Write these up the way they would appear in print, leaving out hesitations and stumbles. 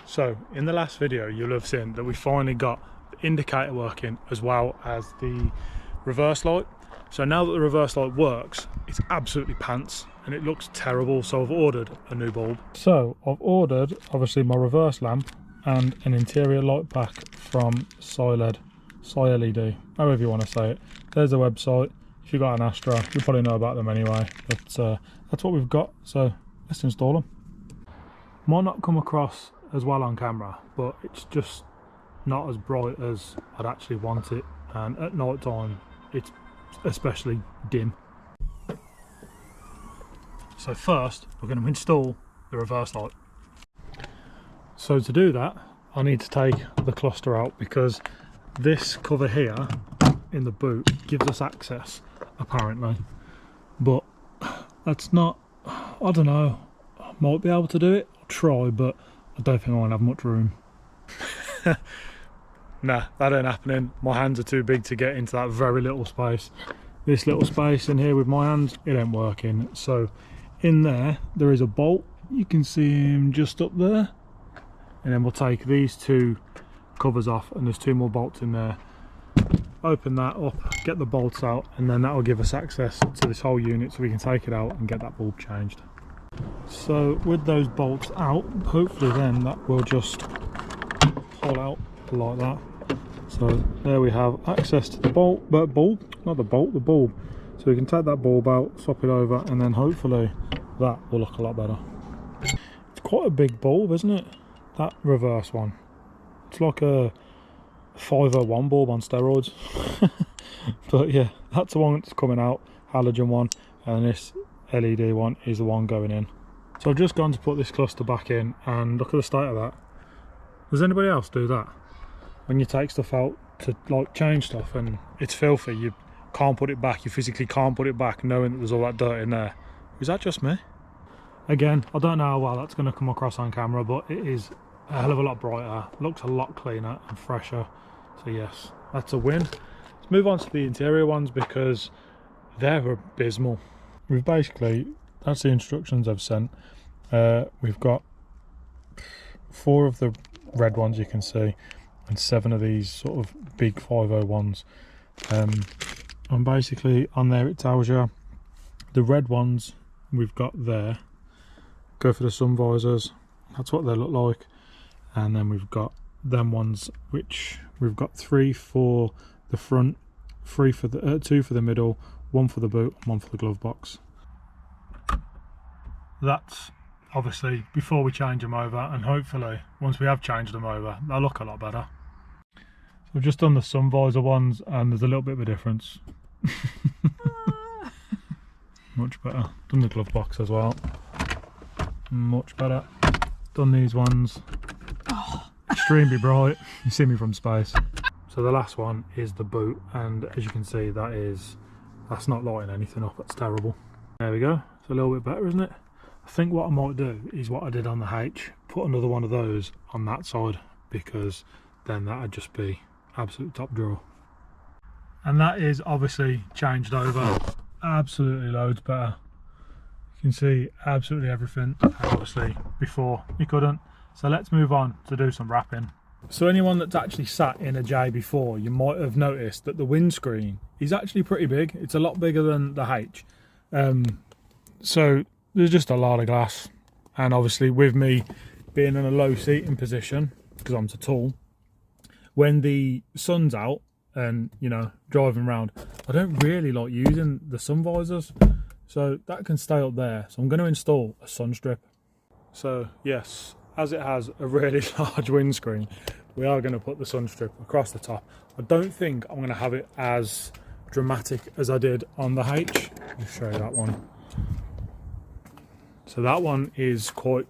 So in the last video you'll have seen that we finally got the indicator working as well as the reverse light. So now that the reverse light works, it's absolutely pants and it looks terrible, so I've ordered a new bulb. So I've ordered obviously my reverse lamp and an interior light pack from SciLED, however you want to say it. There's the website. If you've got an Astra, you probably know about them anyway, but that's what we've got, so let's install them. Might not come across as well on camera, but it's just not as bright as I'd actually want it, and at night time it's especially dim. So first we're going to install the reverse light. So to do that I need to take the cluster out, because this cover here in the boot gives us access apparently, but that's not, I don't know, I might be able to do it, I'll try, but I don't think I'm going to have much room. Nah, that ain't happening. My hands are too big to get into that very little space. This little space in here with my hands, it ain't working. So in there is a bolt, you can see him just up there, and then we'll take these two covers off, and there's two more bolts in there. Open that up, get the bolts out, and then that will give us access to this whole unit so we can take it out and get that bulb changed. So with those bolts out, hopefully then that will just pull out like that. So there we have access to the bulb. So we can take that bulb out, swap it over, and then hopefully that will look a lot better. It's quite a big bulb, isn't it? That reverse one. It's like a 501 bulb on steroids. But yeah, that's the one that's coming out, halogen one, and this LED one is the one going in. So I've just gone to put this cluster back in, and look at the state of that. Does anybody else do that? When you take stuff out to like change stuff and it's filthy, you can't put it back, you physically can't put it back knowing that there's all that dirt in there. Is that just me? Again, I don't know how well that's going to come across on camera, but it is a hell of a lot brighter, looks a lot cleaner and fresher. So yes, that's a win. Let's move on to the interior ones, because they're abysmal. We've basically, that's the instructions I've sent. We've got 4 of the red ones you can see, and 7 of these sort of big 501s. And basically on there it tells you the red ones we've got there, go for the sun visors, that's what they look like. And then we've got them ones, which we've got 3 for the front, 3 for the 2 for the middle, 1 for the boot, and 1 for the glove box. That's obviously before we change them over, and hopefully once we have changed them over they'll look a lot better. So we've just done the sun visor ones, and there's a little bit of a difference. Much better. Done the glove box as well, much better. Done these ones, extremely bright, you see me from space. So the last one is the boot, and as you can see that's not lighting anything up, that's terrible. There we go, it's a little bit better, isn't it? I think what I might do is what I did on the H, put another one of those on that side, because then that would just be absolute top drawer. And that is obviously changed over, absolutely loads better. You can see absolutely everything, and obviously before you couldn't. So let's move on to do some wrapping. So anyone that's actually sat in a J before, you might have noticed that the windscreen is actually pretty big. It's a lot bigger than the H. So there's just a lot of glass, and obviously with me being in a low seating position because I'm so tall, when the sun's out and you know driving around, I don't really like using the sun visors, so that can stay up there. So I'm going to install a sun strip. So yes, as it has a really large windscreen, we are going to put the sun strip across the top. I don't think I'm going to have it as dramatic as I did on the H. Let me show you that one. So that one is quite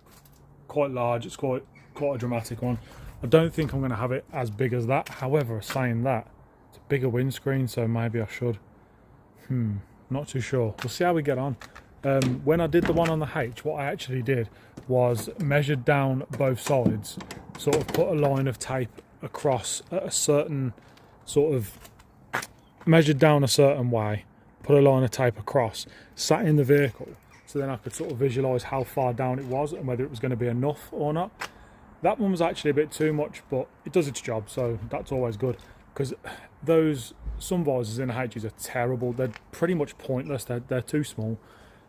large, it's quite a dramatic one. I don't think I'm going to have it as big as that. However, saying that, it's a bigger windscreen, so maybe I should. Not too sure. We'll see how we get on. When I did the one on the H, what I actually did was measured down both sides, sort of put a line of tape across at a certain sort of, measured down a certain way, put a line of tape across, sat in the vehicle, so then I could sort of visualise how far down it was and whether it was going to be enough or not. That one was actually a bit too much, but it does its job, so that's always good. Because those sun visors in the H's are terrible. They're pretty much pointless. They're too small.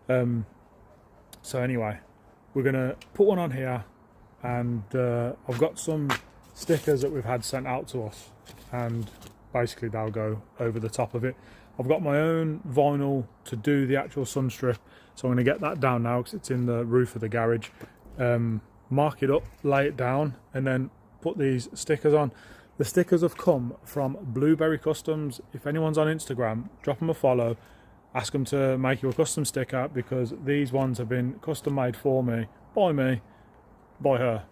So anyway, we're gonna put one on here, and I've got some stickers that we've had sent out to us, and basically they'll go over the top of it. I've got my own vinyl to do the actual sun strip, so I'm going to get that down now because it's in the roof of the garage. Mark it up, lay it down, and then put these stickers on. The stickers have come from Blueberry Customs. If anyone's on Instagram, drop them a follow, ask them to make you a custom sticker, because these ones have been custom made for me, by her.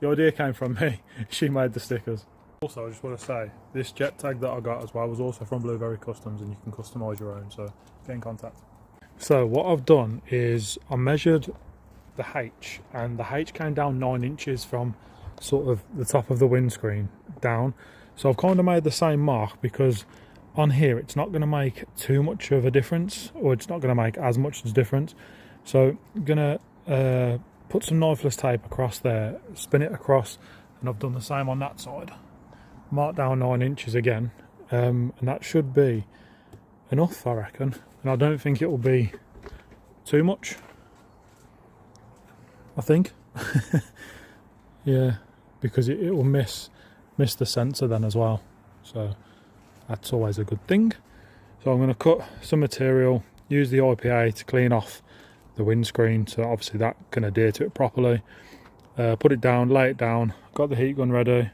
The idea came from me. She made the stickers. Also, I just want to say, this jet tag that I got as well was also from Blueberry Customs, and you can customise your own, so get in contact. So what I've done is I measured the H, and the H came down 9 inches from sort of the top of the windscreen down. So I've kind of made the same mark, because on here it's not going to make too much of a difference, or it's not going to make as much as difference. So I'm going to put some knifeless tape across there, spin it across, and I've done the same on that side. Mark down 9 inches again, and that should be enough, I reckon. And I don't think it will be too much, I think. Yeah, because it will miss the sensor then as well, so that's always a good thing. So I'm going to cut some material, use the IPA to clean off the windscreen, so obviously that can adhere to it properly. Put it down, lay it down, got the heat gun ready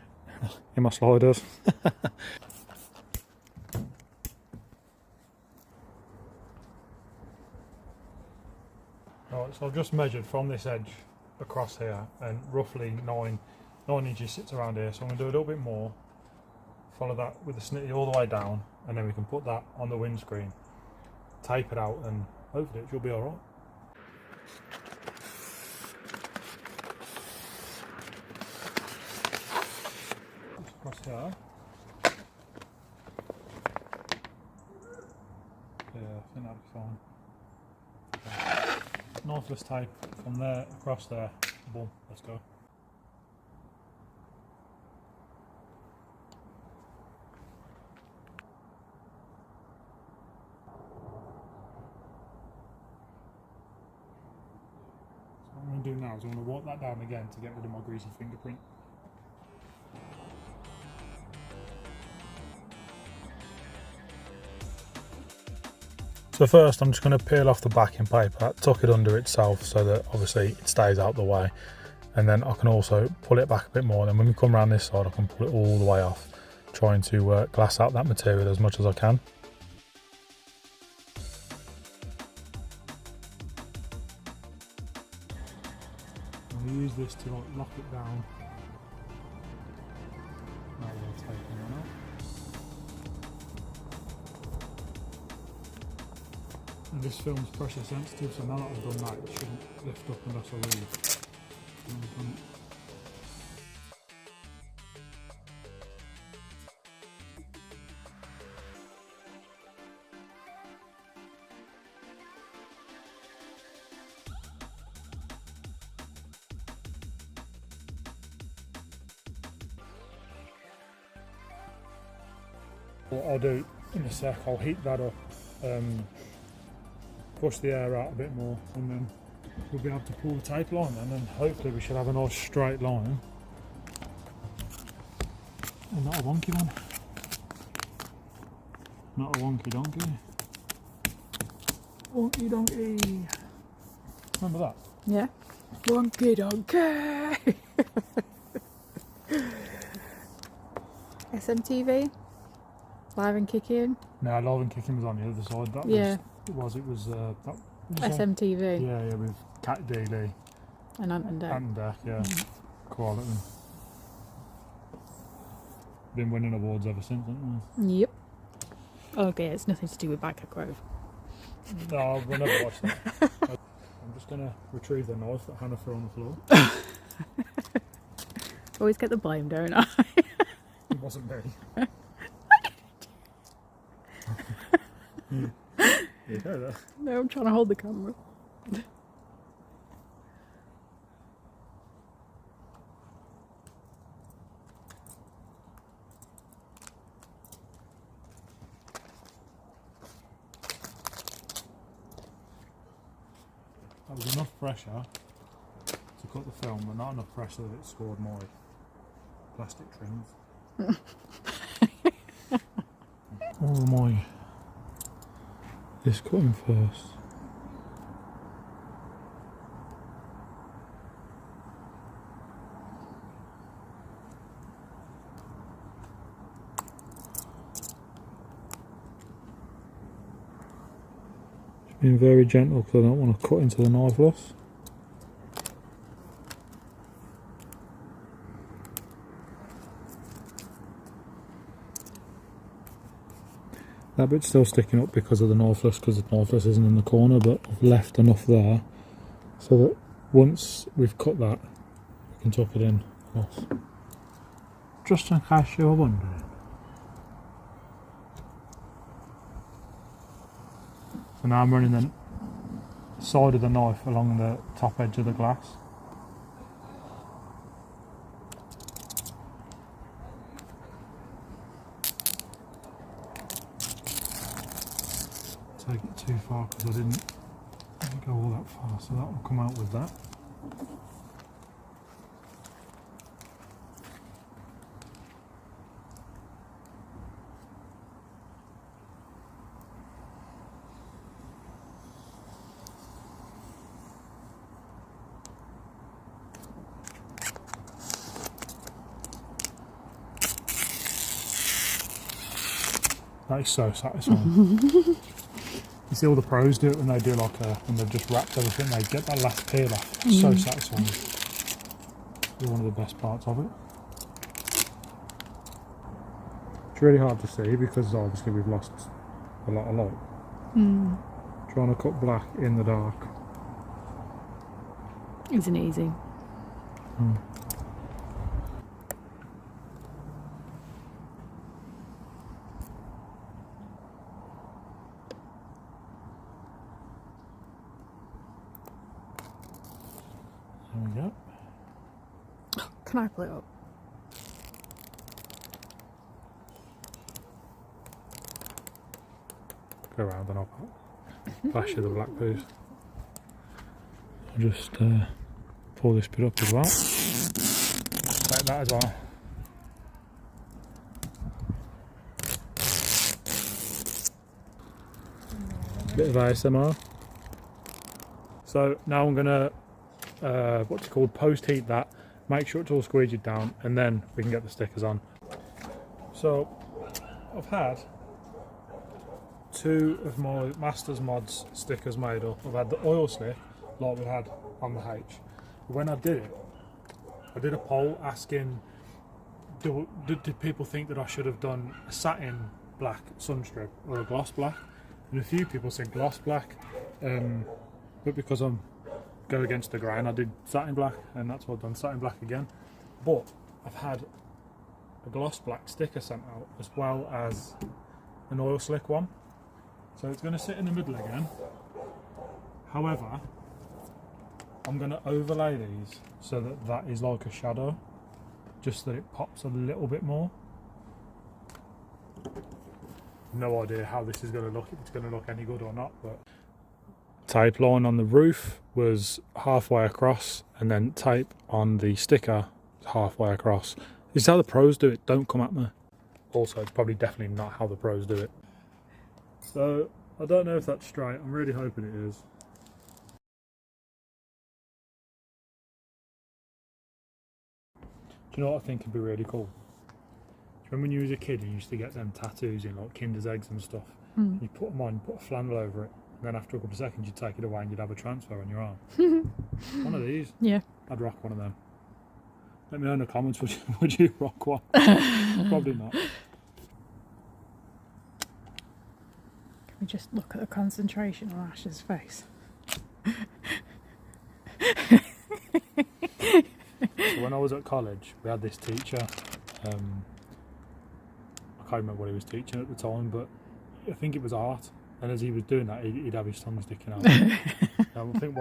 in my sliders. Right, so I've just measured from this edge across here, and roughly 9 inches sits around here, so I'm going to do a little bit more, follow that with the snitty all the way down, and then we can put that on the windscreen, tape it out, and hopefully it should be alright. Across here. Yeah, I think that'll be fine. Knifeless tape from there across there. Boom, let's go. So what I'm going to do now is I'm going to wipe that down again to get rid of my greasy fingerprint. So first I'm just going to peel off the backing paper, tuck it under itself so that obviously it stays out the way, and then I can also pull it back a bit more, and then when we come around this side I can pull it all the way off, trying to glass out that material as much as I can. I'm going to use this to lock it down. Now we'll take one out. And this film's pressure sensitive, so now that I've done that, it shouldn't lift up unless I leave. What I'll do in a sec, I'll heat that up, push the air out a bit more, and then we'll be able to pull the tape line, and then hopefully we should have a nice straight line and not a wonky one. Not a wonky donkey. Wonky donkey. Remember that? Yeah. Wonky donkey. SMTV? Live and Kicking? No, Live and Kicking was on the other side. That was SMTV. Yeah, with Cat DD. And Ant and Dec. Ant and Dec, yeah. Quality. Been winning awards ever since, haven't they? Yep. Okay, it's nothing to do with Bangkok Grove. No, we'll never watch that. I'm just going to retrieve the knife that Hannah threw on the floor. Always get the blame, don't I? It wasn't me. You know that. No, I'm trying to hold the camera. was enough pressure to cut the film, but not enough pressure that it scored my plastic trims. Or am I this cutting first? Just being very gentle because I don't want to cut into the knife loss. That bit's still sticking up because of the knifeless, because the knifeless isn't in the corner, but I've left enough there so that once we've cut that, we can tuck it in. Just in case you were wondering. So now I'm running the side of the knife along the top edge of the glass. Take it too far because I didn't go all that far, so that will come out with that. That is so satisfying. You see all the pros do it when they do like when they've just wrapped everything, they get that last peel off. It's so satisfying. It's one of the best parts of it. It's really hard to see because obviously we've lost a lot of light. Trying to cut black in the dark Isn't easy. There we go. Can I pull it up? Go around and I'll flash you the black piece. I'll just pull this bit up as well. Like that as well. Bit of ASMR. So now I'm gonna what's it called, post heat that, make sure it's all squeegeed down, and then we can get the stickers on. So I've had 2 of my Masters Mods stickers made up. I've had the oil slick like we had on the H. When I did it, I did a poll asking did people think that I should have done a satin black sunstrip or a gloss black, and a few people said gloss black, but because I'm go against the grain, I did satin black, and that's what I've done, satin black again. But I've had a gloss black sticker sent out as well as an oil slick one, so it's going to sit in the middle again. However, I'm going to overlay these so that that is like a shadow, just that it pops a little bit more. No idea how this is going to look, if it's going to look any good or not, but tape line on the roof was halfway across, and then tape on the sticker halfway across. This is how the pros do it, don't come at me. Also, it's probably definitely not how the pros do it. So, I don't know if that's straight, I'm really hoping it is. Do you know what I think would be really cool? Do you remember when you was a kid and you used to get them tattoos in like Kinder's eggs and stuff? You put them on, put a flannel over it, and then after a couple of seconds you'd take it away and you'd have a transfer on your arm. One of these. Yeah. I'd rock one of them. Let me know in the comments, would you rock one? Probably not. Can we just look at the concentration on Ash's face? So when I was at college, we had this teacher. I can't remember what he was teaching at the time, but I think it was art. And as he was doing that, he'd have his tongue sticking out. I think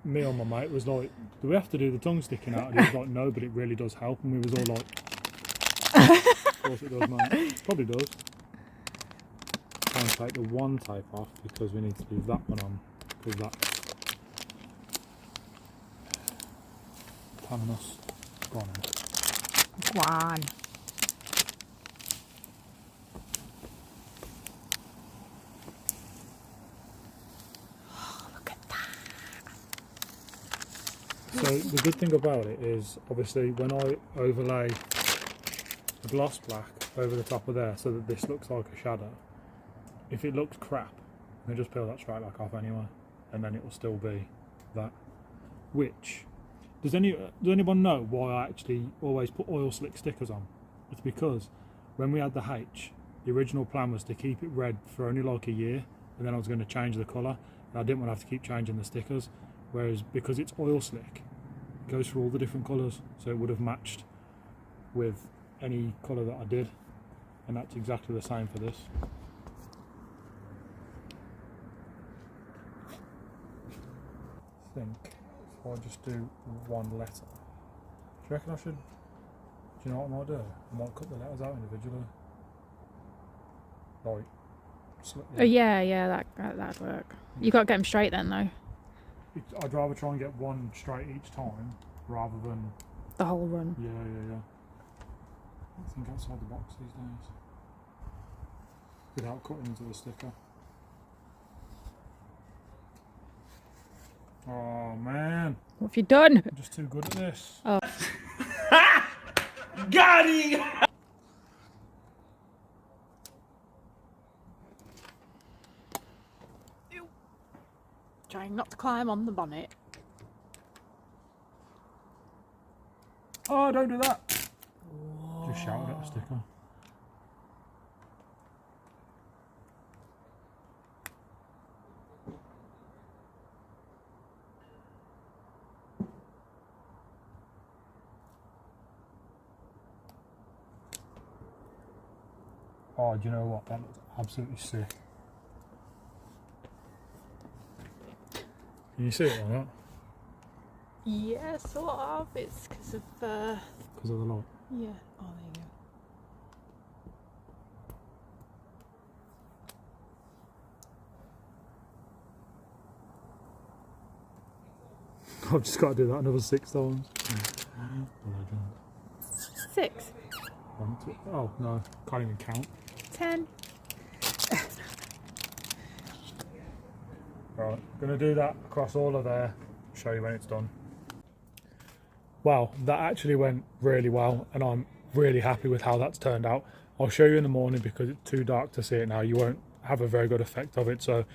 me and my mate was like, do we have to do the tongue sticking out? And he was like, no, but it really does help. And we was all like, of course it does, mate. Probably does. Try and take the one tape off because we need to leave that one on, because that's telling us. Go on then. Go on. Oh, look at that. So the good thing about it is, obviously, when I overlay the gloss black over the top of there so that this looks like a shadow, if it looks crap, I can just peel that straight back off anyway, and then it will still be that. Which, does anyone know why I actually always put oil slick stickers on? It's because when we had the H, the original plan was to keep it red for only like a year, and then I was going to change the colour, and I didn't want to have to keep changing the stickers. Whereas because it's oil slick, it goes through all the different colours, so it would have matched with any colour that I did, and that's exactly the same for this. I think if I just do one letter, do you reckon I should, do you know what I might do? I might cut the letters out individually. Like, Oh yeah, that'd work. You got to get them straight then though. I'd rather try and get one straight each time rather than the whole run. Yeah. I think outside the box these days. Without cutting into the sticker. Oh man. What have you done? I'm just too good at this. Oh. Got it! Trying not to climb on the bonnet. Oh, don't do that. Whoa. Just shouted at the sticker. Oh, do you know what? That looks absolutely sick. Can you see it or not? Yeah, sort of. It's because of Because of the light. yeah. Oh, there you go. I've just got to do that another 6 times. 6. 1, 2, oh no, can't even count. 10. Right, gonna do that across all of there, show you when it's done. Wow, that actually went really well, and I'm really happy with how that's turned out. I'll show you in the morning because it's too dark to see it now. You won't have a very good effect of it, so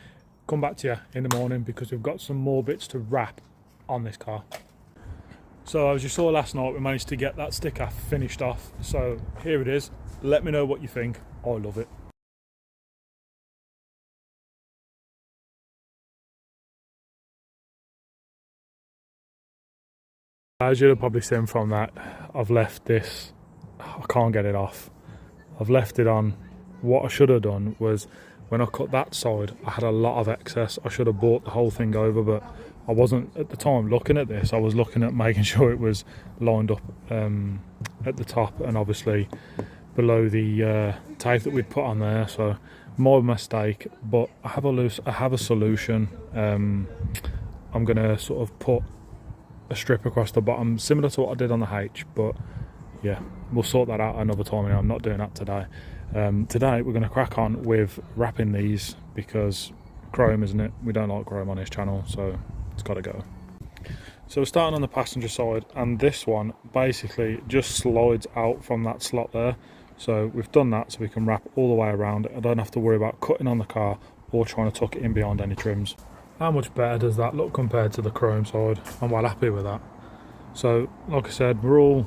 come back to you in the morning because we've got some more bits to wrap on this car. So as you saw last night, we managed to get that sticker finished off, so here it is. Let me know what you think. I love it. As you'll have probably seen from that, I've left this, I can't get it off. I've left it on. What I should have done was, when I cut that side, I had a lot of excess. I should have brought the whole thing over, but I wasn't at the time looking at this. I was looking at making sure it was lined up at the top and obviously below the tape that we'd put on there. So my mistake, but I have a solution. I'm gonna sort of put a strip across the bottom, similar to what I did on the H, but yeah, we'll sort that out another time. And I'm not doing that today. Today we're going to crack on with wrapping these because chrome, isn't it? We don't like chrome on this channel, so it's got to go. So we're starting on the passenger side, and this one basically just slides out from that slot there. So we've done that so we can wrap all the way around it. I don't have to worry about cutting on the car or trying to tuck it in behind any trims. How much better does that look compared to the chrome side? I'm well happy with that. So like I said, we're all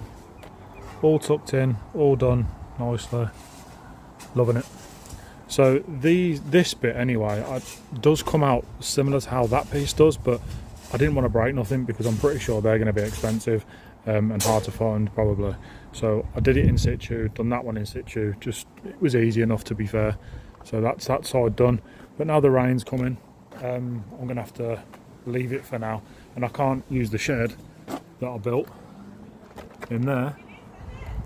tucked in, all done nicely. Loving it. So this bit anyway, does come out similar to how that piece does, but I didn't want to break nothing because I'm pretty sure they're going to be expensive and hard to find probably. So I did it in situ, done that one in situ. Just, it was easy enough, to be fair. So that's that side done. But now the rain's coming. I'm going to have to leave it for now, and I can't use the shed that I built in there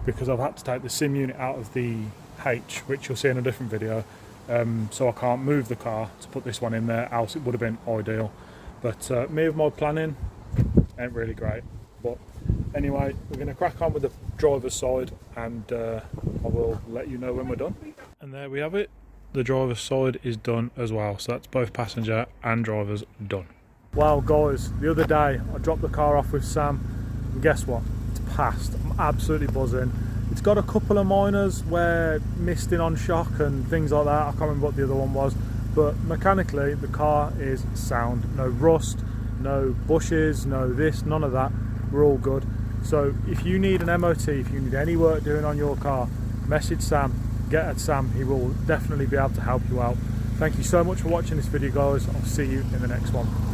because I've had to take the sim unit out of the H, which you'll see in a different video, so I can't move the car to put this one in there, else it would have been ideal. But me with my planning ain't really great, but Anyway, we're going to crack on with the driver's side, and I will let you know when we're done. And there we have it. The driver's side is done as well, so that's both passenger and drivers done. Wow guys, the other day I dropped the car off with Sam, and guess what? It's passed. I'm absolutely buzzing. It's got a couple of minors where misting on shock and things like that. I can't remember what the other one was, but mechanically the car is sound. No rust, no bushes, no this, none of that. We're all good. So if you need an MOT, if you need any work doing on your car, message Sam, get at Sam. He will definitely be able to help you out. Thank you so much for watching this video guys. I'll see you in the next one.